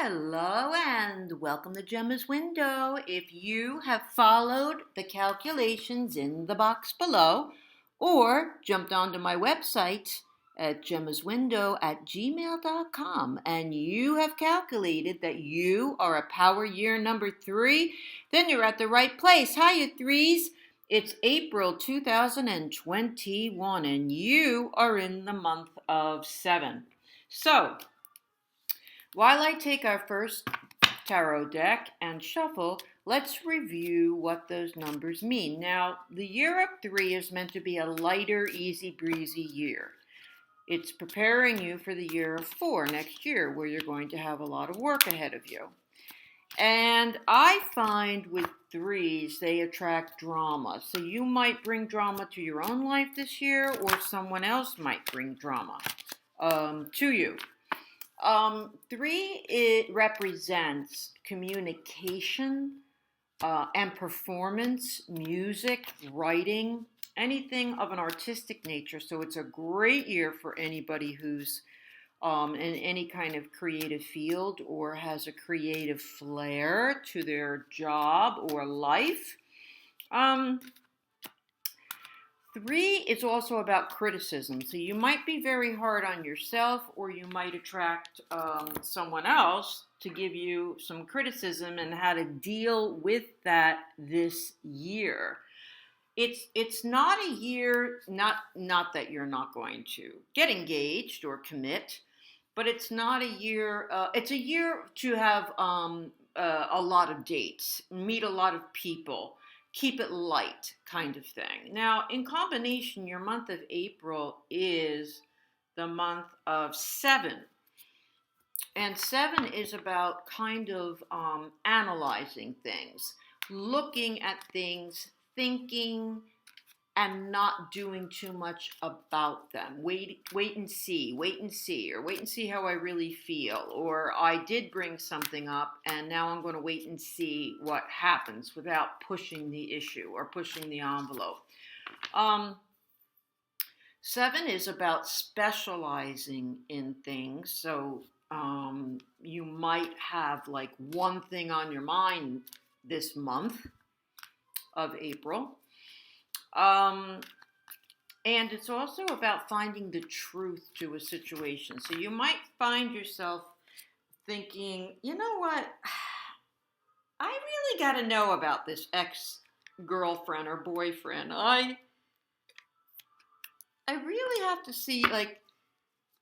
Hello and welcome to Gemma's Window. If you have followed the calculations in the box below or jumped onto my website at gemmaswindow@gmail.com and you have calculated that you are a power year number 3, then you're at the right place. Hiya, threes. It's April 2021 and you are in the month of 7. So, while I take our first tarot deck and shuffle, let's review what those numbers mean. Now, the year of 3 is meant to be a lighter, easy breezy year. It's preparing you for the year of 4 next year, where you're going to have a lot of work ahead of you. And I find with 3s, they attract drama. So you might bring drama to your own life this year, or someone else might bring drama to you. 3, it represents communication and performance, music, writing, anything of an artistic nature. So it's a great year for anybody who's in any kind of creative field or has a creative flair to their job or life. 3 is also about criticism. So you might be very hard on yourself, or you might attract someone else to give you some criticism and how to deal with that this year. It's not a year, not that you're not going to get engaged or commit, but it's not a year, it's a year to have a lot of dates, meet a lot of people, keep it light kind of thing. Now, in combination, your month of April is the month of 7. And 7 is about kind of analyzing things, looking at things, thinking, and not doing too much about them. Wait and see, or wait and see how I really feel. Or I did bring something up, and now I'm going to wait and see what happens without pushing the issue or pushing the envelope. 7 is about specializing in things. So you might have like one thing on your mind this month of April. And it's also about finding the truth to a situation. So you might find yourself thinking, you know what? I really got to know about this ex-girlfriend or boyfriend. I really have to see, like,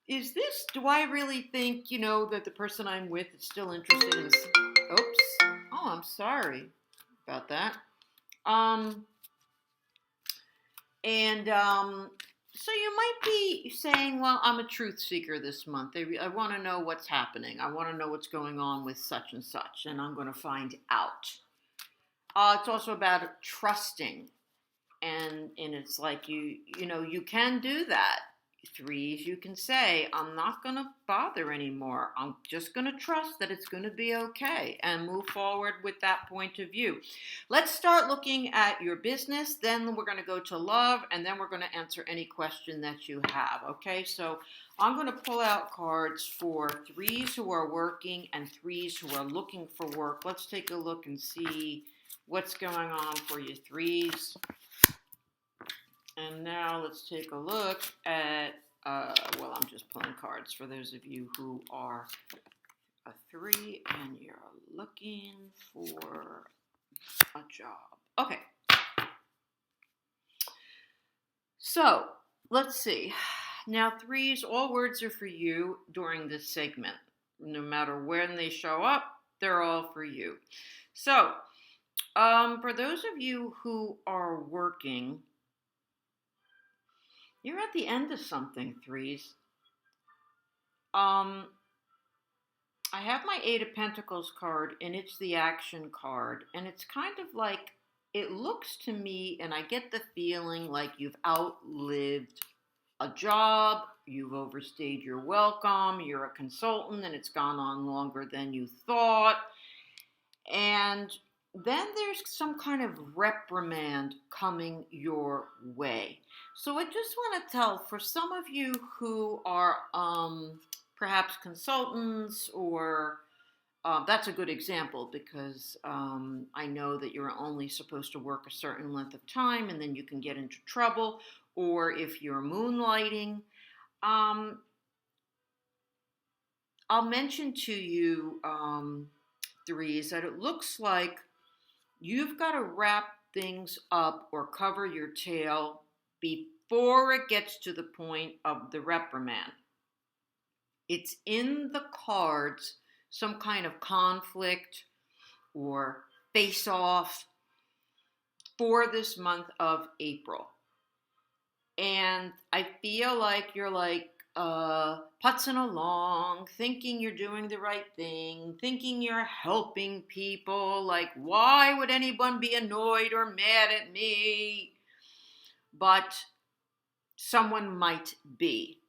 do I really think, that the person I'm with is still interested in, oops. Oh, I'm sorry about that. So you might be saying, well, I'm a truth seeker this month. I want to know what's happening. I want to know what's going on with such and such, and I'm going to find out. It's also about trusting, and it's like you can do that. 3s, you can say, I'm not going to bother anymore. I'm just going to trust that it's going to be okay and move forward with that point of view. Let's start looking at your business. Then we're going to go to love, and then we're going to answer any question that you have. Okay, so I'm going to pull out cards for 3s who are working and 3s who are looking for work. Let's take a look and see what's going on for you 3s. And now let's take a look at, I'm just pulling cards for those of you who are a 3 and you're looking for a job. Okay. So, let's see. Now, 3s, all words are for you during this segment. No matter when they show up, they're all for you. So, for those of you who are working, you're at the end of something, 3s. I have my 8 of Pentacles card, and it's the action card. And it's kind of like, it looks to me, and I get the feeling like you've outlived a job, you've overstayed your welcome, you're a consultant, and it's gone on longer than you thought. And then there's some kind of reprimand coming your way. So I just want to tell, for some of you who are perhaps consultants or That's a good example because I know that you're only supposed to work a certain length of time and then you can get into trouble. Or if you're moonlighting, um, I'll mention to you, threes, that it looks like you've got to wrap things up or cover your tail before it gets to the point of the reprimand. It's in the cards, some kind of conflict or face off for this month of April. And I feel like you're like putzing along, thinking you're doing the right thing, thinking you're helping people. Like, why would anyone be annoyed or mad at me? But someone might be.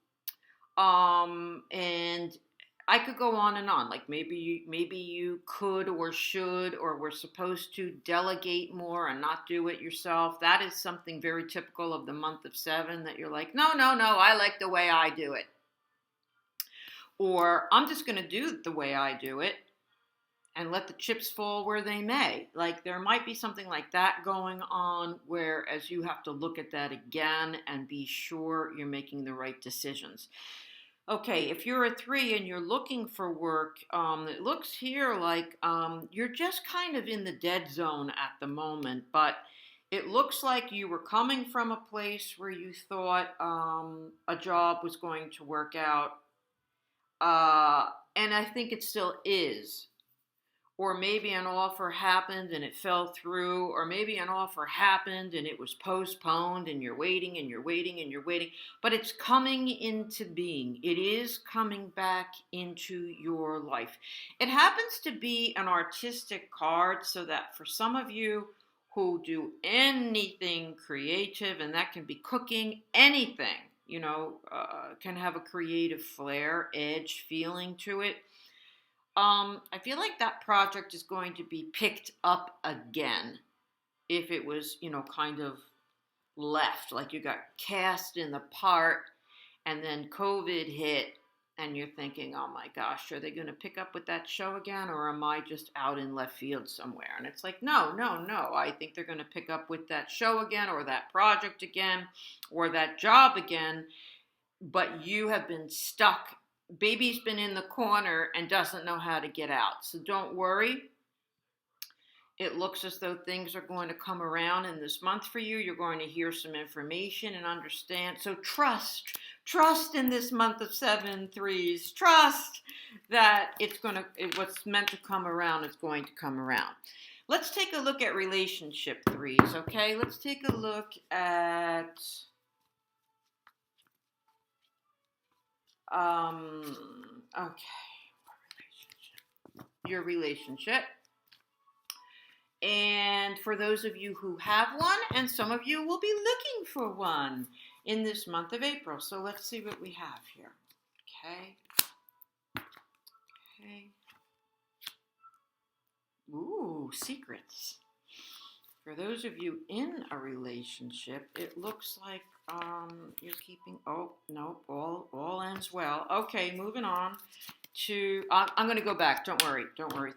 And I could go on and on. Like maybe you could or should or were supposed to delegate more and not do it yourself. That is something very typical of the month of 7, that you're like, no, no, no, I like the way I do it. Or I'm just going to do it the way I do it and let the chips fall where they may. Like there might be something like that going on, whereas you have to look at that again and be sure you're making the right decisions. Okay, if you're a 3 and you're looking for work, it looks here like you're just kind of in the dead zone at the moment, but it looks like you were coming from a place where you thought a job was going to work out, and I think it still is. Or maybe an offer happened and it fell through, or maybe an offer happened and it was postponed and you're waiting and you're waiting and you're waiting, but it's coming into being. It is coming back into your life. It happens to be an artistic card, so that for some of you who do anything creative, and that can be cooking, anything, can have a creative flair, edge, feeling to it. I feel like that project is going to be picked up again if it was, kind of left. Like you got cast in the part and then COVID hit and you're thinking, oh my gosh, are they going to pick up with that show again, or am I just out in left field somewhere? And it's like, no, no, no. I think they're going to pick up with that show again, or that project again, or that job again. But you have been stuck. Baby's been in the corner and doesn't know how to get out. So don't worry. It looks as though things are going to come around in this month for you. You're going to hear some information and understand. So trust in this month of 7 threes. Trust that what's meant to come around is going to come around. Let's take a look at relationship 3s, okay? Let's take a look at okay, your relationship. And for those of you who have one, and some of you will be looking for one in this month of April. So let's see what we have here. Okay. Ooh, secrets. For those of you in a relationship, it looks like you're keeping. Oh no, all ends well. Okay, moving on to. I'm going to go back. Don't worry,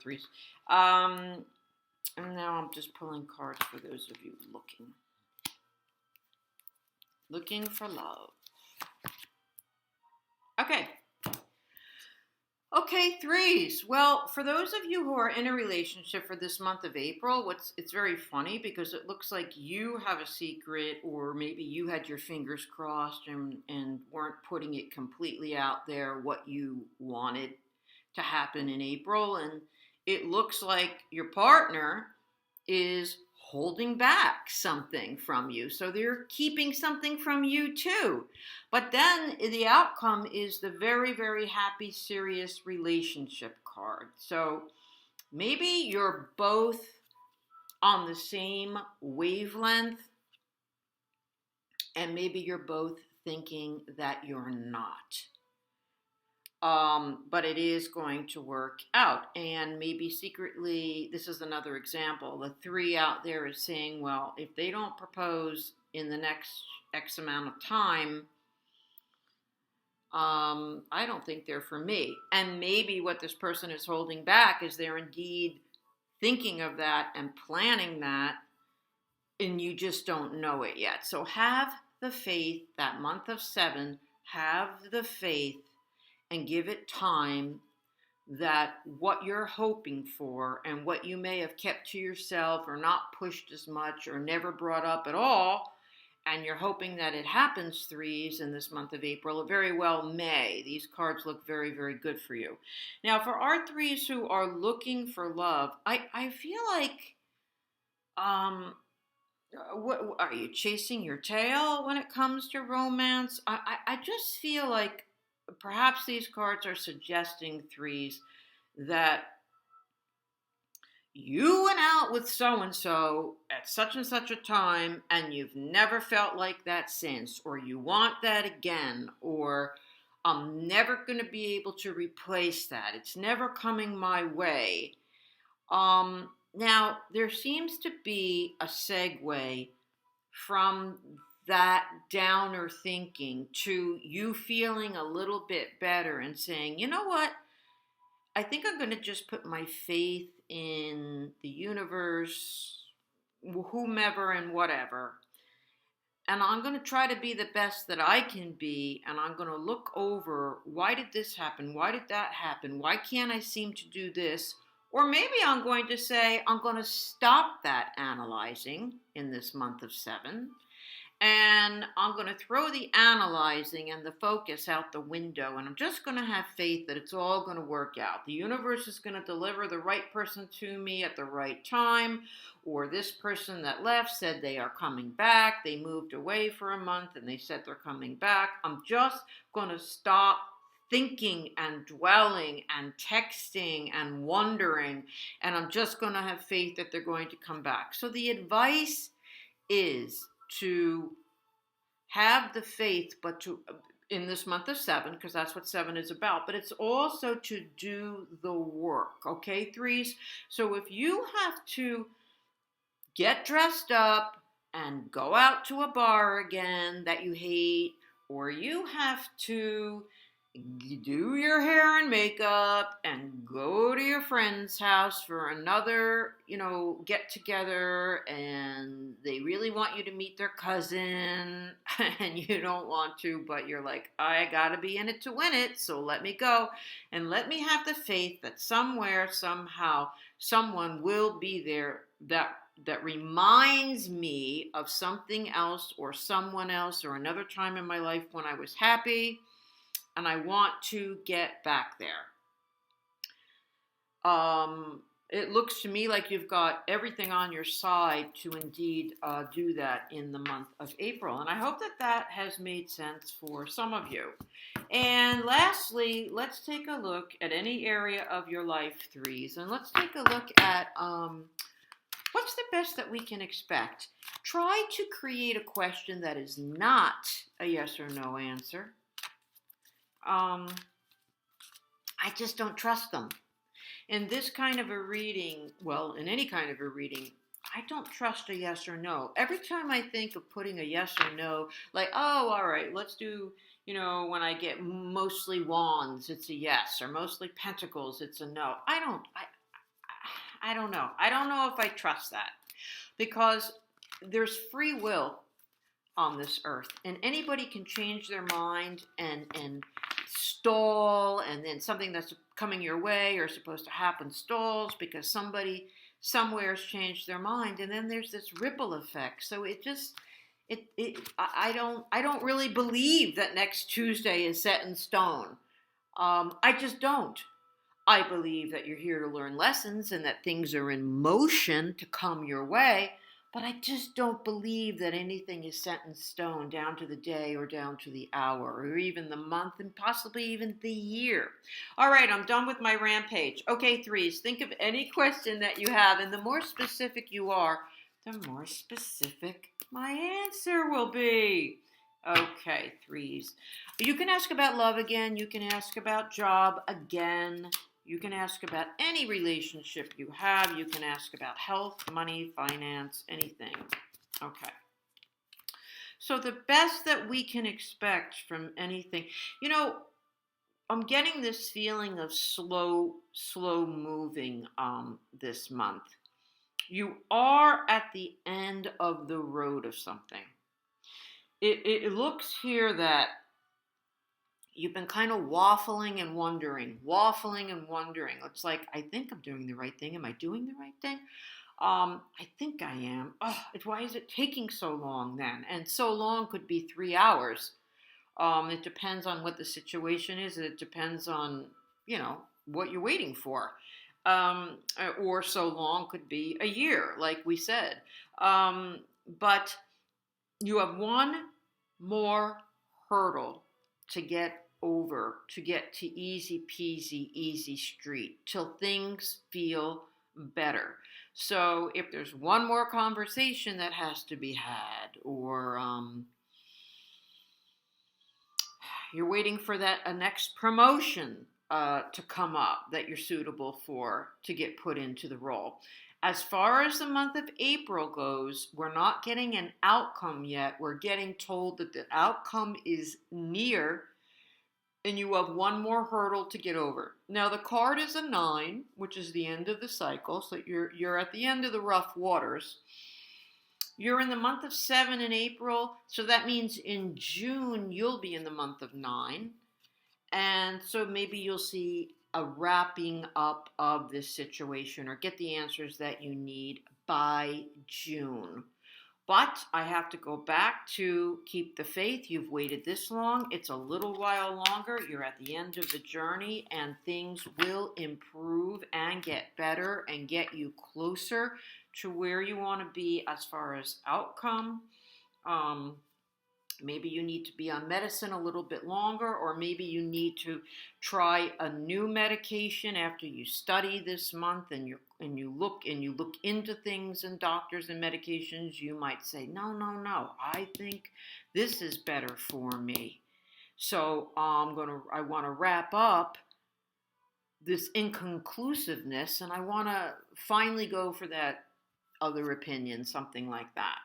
threes. And now I'm just pulling cards for those of you looking for love. Okay, threes. Well, for those of you who are in a relationship for this month of April, it's very funny because it looks like you have a secret, or maybe you had your fingers crossed and weren't putting it completely out there what you wanted to happen in April. And it looks like your partner is holding back something from you. So they're keeping something from you too. But then the outcome is the very, very happy, serious relationship card. So maybe you're both on the same wavelength, and maybe you're both thinking that you're not. But it is going to work out. And maybe secretly, this is another example. The 3 out there is saying, well, if they don't propose in the next X amount of time, I don't think they're for me. And maybe what this person is holding back is they're indeed thinking of that and planning that, and you just don't know it yet. So have the faith that month of 7, have the faith and give it time that what you're hoping for and what you may have kept to yourself or not pushed as much or never brought up at all, and you're hoping that it happens, threes, in this month of April, it very well may. These cards look very, very good for you. Now, for our threes who are looking for love, I feel like, what are you chasing your tail when it comes to romance? I just feel like perhaps these cards are suggesting, threes, that you went out with so and so at such and such a time and you've never felt like that since, or you want that again, or I'm never going to be able to replace that. It's never coming my way. Now, there seems to be a segue from that downer thinking to you feeling a little bit better and saying, you know what? I think I'm going to just put my faith in the universe, whomever and whatever. And I'm going to try to be the best that I can be. And I'm going to look over, why did this happen? Why did that happen? Why can't I seem to do this? Or maybe I'm going to say, I'm going to stop that analyzing in this month of 7. And I'm going to throw the analyzing and the focus out the window. And I'm just going to have faith that it's all going to work out. The universe is going to deliver the right person to me at the right time. Or this person that left said they are coming back. They moved away for a month and they said they're coming back. I'm just going to stop thinking and dwelling and texting and wondering. And I'm just going to have faith that they're going to come back. So the advice is to have the faith, but to, in this month of 7, because that's what 7 is about, but it's also to do the work, okay, threes? So if you have to get dressed up and go out to a bar again that you hate, or you have to do your hair and makeup and go to your friend's house for another, get together, and they really want you to meet their cousin and you don't want to, but you're like, I gotta be in it to win it, so let me go and let me have the faith that somewhere, somehow, someone will be there that reminds me of something else or someone else or another time in my life when I was happy. And I want to get back there. It looks to me like you've got everything on your side to indeed do that in the month of April. And I hope that has made sense for some of you. And lastly, let's take a look at any area of your life, threes. And let's take a look at what's the best that we can expect. Try to create a question that is not a yes or no answer. I just don't trust them. In this kind of a reading, well, in any kind of a reading, I don't trust a yes or no. Every time I think of putting a yes or no, like, oh, all right, let's do, when I get mostly wands, it's a yes, or mostly pentacles, it's a no. I don't know. I don't know if I trust that, because there's free will on this earth, and anybody can change their mind and stall, and then something that's coming your way or supposed to happen stalls because somebody somewhere has changed their mind, and then there's this ripple effect. So I don't really believe that next Tuesday is set in stone. I just don't. I believe that you're here to learn lessons and that things are in motion to come your way. But I just don't believe that anything is set in stone down to the day or down to the hour or even the month and possibly even the year. All right, I'm done with my rampage. Okay, threes, think of any question that you have, and the more specific you are, the more specific my answer will be. Okay, threes. You can ask about love again. You can ask about job again. You can ask about any relationship you have. You can ask about health, money, finance, anything. Okay. So the best that we can expect from anything, you know, I'm getting this feeling of slow moving this month. You are at the end of the road of something. It looks here that you've been kind of waffling and wondering. It's like, I think I'm doing the right thing. Am I doing the right thing? I think I am. Oh, why is it taking so long then? And so long could be 3 hours. It depends on what the situation is. It depends on, what you're waiting for. Or so long could be a year, like we said. But you have one more hurdle to get over, to get to easy peasy, easy street, till things feel better. So if there's one more conversation that has to be had, or you're waiting for that a next promotion to come up that you're suitable for to get put into the role. As far as the month of April goes, we're not getting an outcome yet. We're getting told that the outcome is near and you have one more hurdle to get over. Now the card is a 9, which is the end of the cycle, so you're at the end of the rough waters. You're in the month of 7 in April, so that means in June you'll be in the month of 9. And so maybe you'll see a wrapping up of this situation or get the answers that you need by June. But I have to go back to keep the faith. You've waited this long. It's a little while longer. You're at the end of the journey, and things will improve and get better and get you closer to where you want to be as far as outcome. Maybe you need to be on medicine a little bit longer, or maybe you need to try a new medication after you study this month and you look into things and doctors and medications. You might say, no, I think this is better for me. So I want to wrap up this inconclusiveness, and I want to finally go for that other opinion, something like that.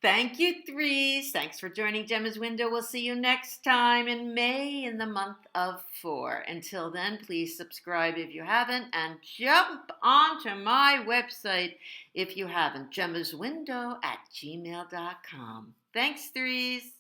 Thank you, threes. Thanks for joining Gemma's Window. We'll see you next time in May in the month of 4. Until then, please subscribe if you haven't and jump onto my website if you haven't, gemmaswindow@gmail.com. Thanks, threes.